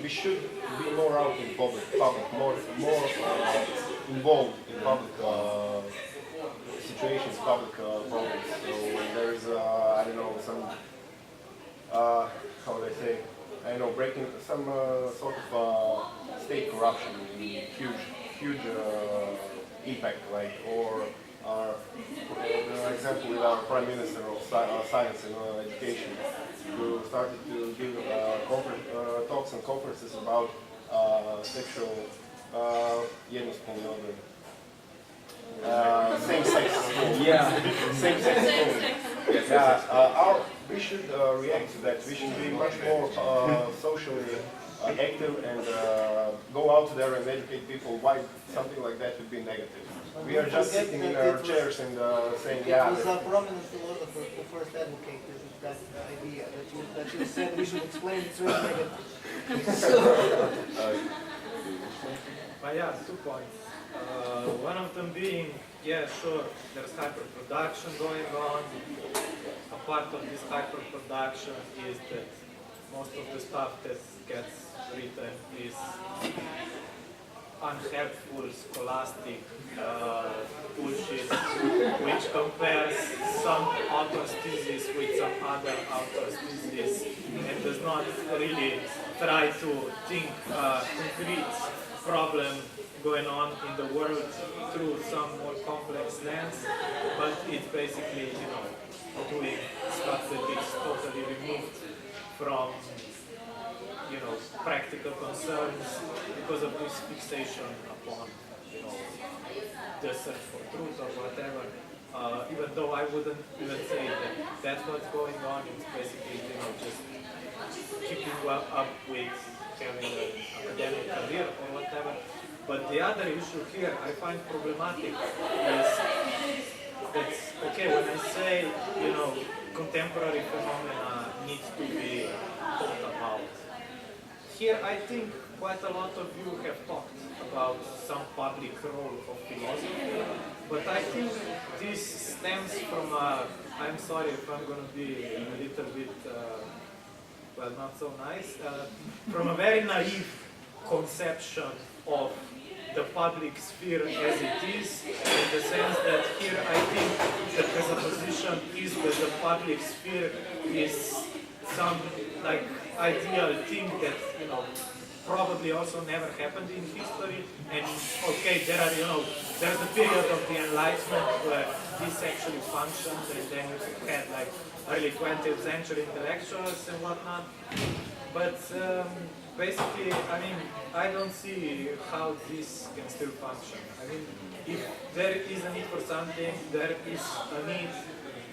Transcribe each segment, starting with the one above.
we should be more out in public, more involved in public situations, public problems. So when there is, I don't know, some, how would I say, I don't know, breaking some sort of state corruption in huge impact, like, or the example with our Prime Minister of Science and Education, who started to give talks and conferences about sexual same-sex schools. Yeah. Same-sex schools. Yes, Yeah, we should react to that. We should be much more socially active and go out there and educate people why something like that would be negative. We are just sitting in our chairs and saying, yeah. It was a prominent philosopher who first advocated that idea that you said we should explain it's really negative. But yeah, 2 points. One of them being, yeah, sure, there's hyper-production going on. A part of this hyper-production is that most of the stuff that gets written is unhelpful, scholastic bullshit, which compares some author's thesis with some other author's thesis and does not really try to think concrete problem going on in the world through some more complex lens, but it's basically, you know, doing stuff that is totally removed from, you know, practical concerns because of this fixation upon, you know, the search for truth or whatever. Even though I wouldn't even say that that's what's going on, it's basically, you know, just keeping up with having an academic career or whatever. But the other issue here I find problematic is that, okay, when I say, you know, contemporary phenomena needs to be thought about, here I think quite a lot of you have talked about some public role of philosophy, but I think this stems from I'm sorry if I'm going to be a little bit, well, not so nice, from a very naive conception of the public sphere as it is, in the sense that here I think the presupposition is that the public sphere is some like ideal thing that, you know, probably also never happened in history, and okay, there are, you know, there's a period of the Enlightenment where this actually functioned, and then you had like early 20th century intellectuals and whatnot, but basically, I mean, I don't see how this can still function. I mean, if there is a need for something, there is a need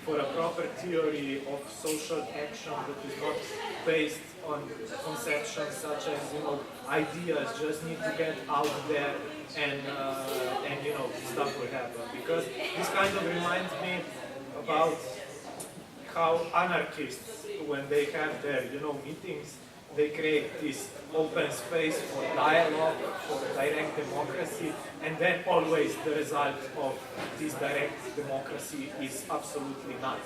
for a proper theory of social action that is not based on conceptions such as, you know, ideas just need to get out there and you know, stuff will happen. Because this kind of reminds me about how anarchists, when they have their, you know, meetings, they create this open space for dialogue, for direct democracy, and then always the result of this direct democracy is absolutely none.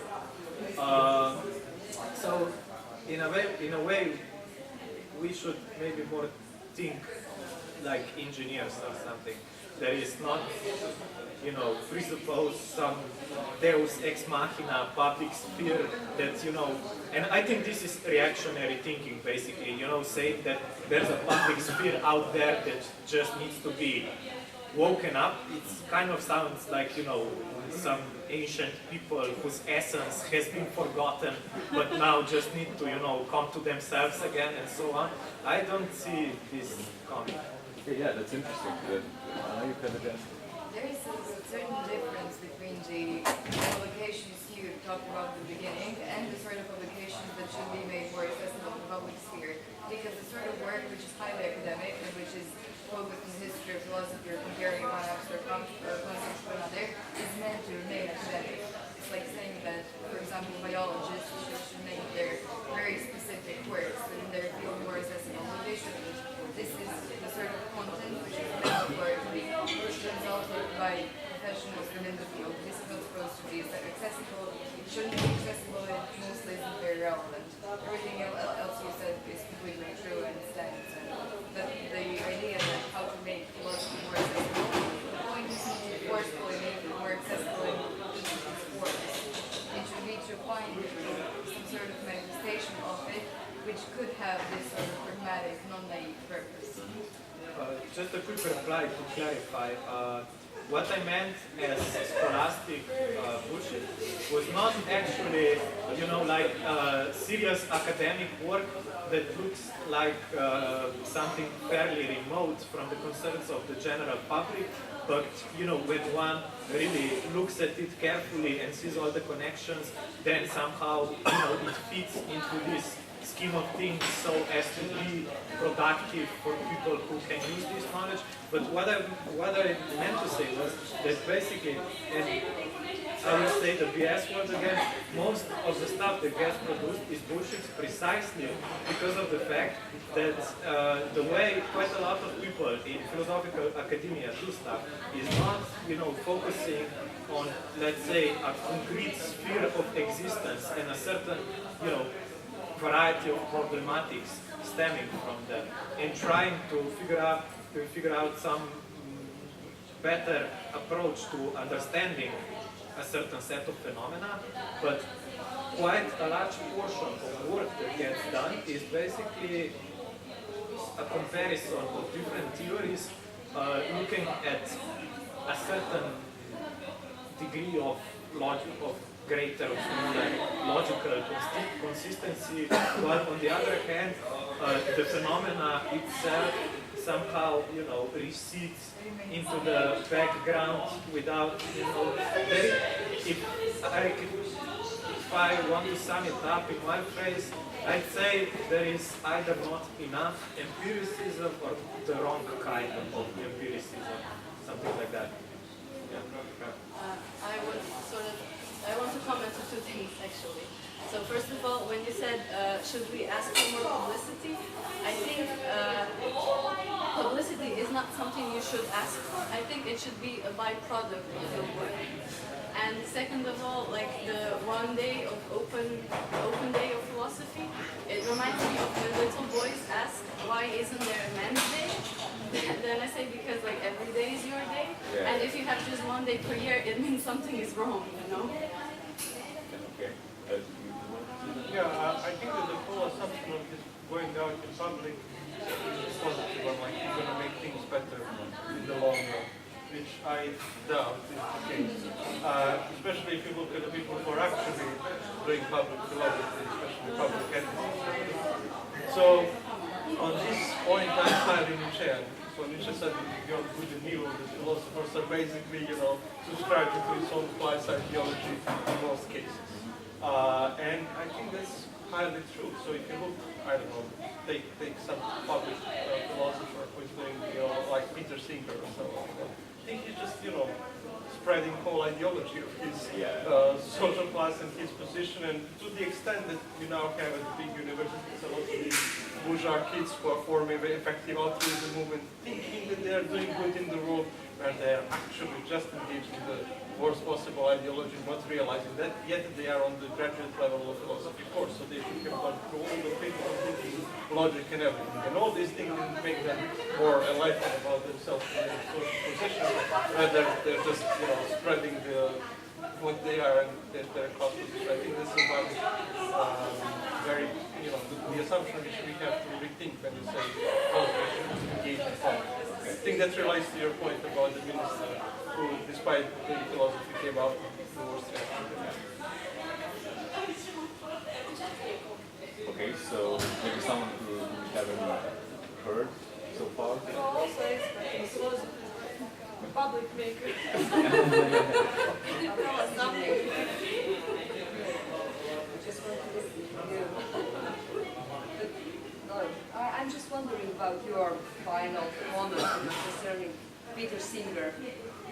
So, in a way, we should maybe more think like engineers or something. There is not, you know, presuppose some deus ex machina public sphere that, you know, and I think this is reactionary thinking basically, you know, saying that there's a public sphere out there that just needs to be woken up. It kind of sounds like, you know, some ancient people whose essence has been forgotten but now just need to, you know, come to themselves again and so on. I don't see this coming. Okay, yeah, that's interesting. You can address. There is a certain difference between the publications you talked about at the beginning and the sort of publications that should be made more accessible to the public sphere. Because the sort of work which is highly academic and which is focused on the history of philosophy or comparing one abstract concept to another is meant to remain academic. It's like saying that, for example, biologists should make their very specific works in their field more accessible. This is the sort of content which is meant for to be consulted by professionals within the field. This is not supposed to be accessible. It shouldn't be accessible. It mostly isn't very relevant. Everything else you said is completely true and stands. could have this sort of pragmatic, non-naive purpose. Just a quick reply to clarify. What I meant as scholastic bullshit was not actually, like serious academic work that looks like something fairly remote from the concerns of the general public, but when one really looks at it carefully and sees all the connections, then somehow it fits into this scheme of things so as to be productive for people who can use this knowledge. But what I meant to say was that basically, and I will say the BS word again, most of the stuff that gets produced is bullshit precisely because of the fact that the way quite a lot of people in philosophical academia do stuff is not, focusing on, let's say, a concrete sphere of existence and a certain, variety of problematics stemming from them, and trying to figure out some better approach to understanding a certain set of phenomena, but quite a large portion of work that gets done is basically a comparison of different theories, looking at a certain degree of logic, of greater or smaller logical consistency, while on the other hand, the phenomena itself somehow, recedes into the background without, if I want to sum it up in one phrase, I'd say there is either not enough empiricism or the wrong kind of empiricism, something like that. I want to comment on two things actually. So first of all, when you said, should we ask for more publicity? I think publicity is not something you should ask for. I think it should be a byproduct of your work. And second of all, like the one day of open day of philosophy, it reminds me of when little boys ask, why isn't there a men's day? Then I say, because like every day is your day. Yeah. And if you have just one day per year, it means something is wrong, Okay. I think that the whole assumption of this going out in public is positive, or like you're going to make things better in the long run, which I doubt is the case. Especially if you look at the people who are actually doing public philosophy, especially public ethics. So, on this point, I'm highly Nietzschean. So Nietzsche said that beyond good and evil, the philosophers are basically, subscribing to its own class ideology in most cases. And I think that's highly true. So if you look, I don't know, take some public philosopher who is doing, like Peter Singer or something like that. I think he's just, spreading whole ideology of his social class and his position. And to the extent that we now have at the big universities a lot of these bourgeois kids who are forming an effective altruism movement, thinking that they are doing good in the world, where they are actually just engaged in the worst possible ideology, not realizing that yet they are on the graduate level of philosophy course, so they should have gone through all the critical thinking, logic and everything. And all these things didn't make them more enlightened about themselves and their social position, rather they're just spreading what they are and their class position. I think this is one very, the assumption which we have to rethink when you say philosophy should engage in politics. I think that relates to your point about the minister who, despite doing philosophy, came out with the worst reaction. Okay, so maybe someone who we haven't heard so far. Also expecting philosophy, public maker. Tell us something. I'm just wondering about your final comment concerning Peter Singer,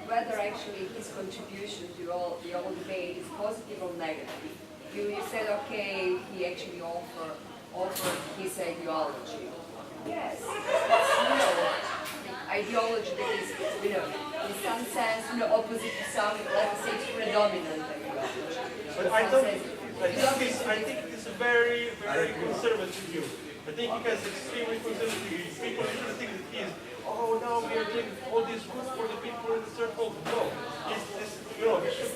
whether actually his contribution to the whole debate is positive or negative. You said, okay, he actually offered his ideology. Yes, ideology that is, in some sense, opposite to some, let's say, predominant ideology. But I think it's a very, very conservative view. I think he has extremely conservative. People usually think that he is, oh, now we are doing all this good for the people in the third world. No, we should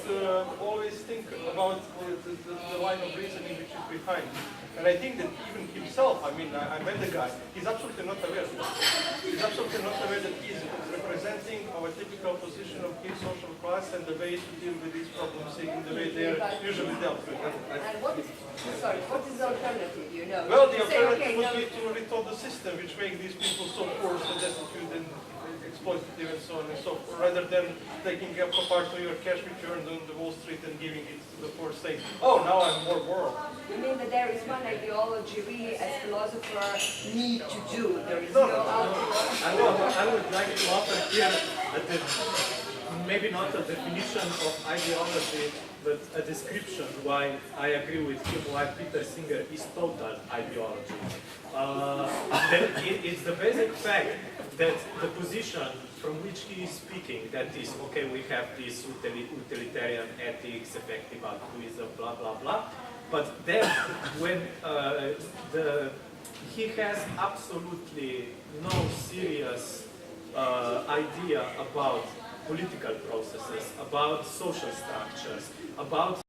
always think about the line of reasoning which is behind. And I think that even himself, I mean, I met the guy, he's absolutely not aware of that. He's absolutely not aware that he's representing our typical position of his social class and the way to deal with these problems in the way they are usually dealt with. And what is the alternative, you know? Well, the You say, alternative okay, would no, be to rethought the system, which makes these people so poor, so destitute and exploitative and so on and so forth, rather than taking up a part of your cash which you earned on the Wall Street and giving it to the poor, saying, oh, now I'm more moral. you mean that there is one ideology we as philosophers need to do. There is no outlaw. I would like to offer here maybe not a definition of ideology, but a description why I agree with him, why Peter Singer is total ideology. It's the basic fact that the position from which he is speaking, that is, okay, we have this utilitarian ethics, effective altruism, blah, blah, blah, but then when he has absolutely no serious idea about political processes, about social structures, about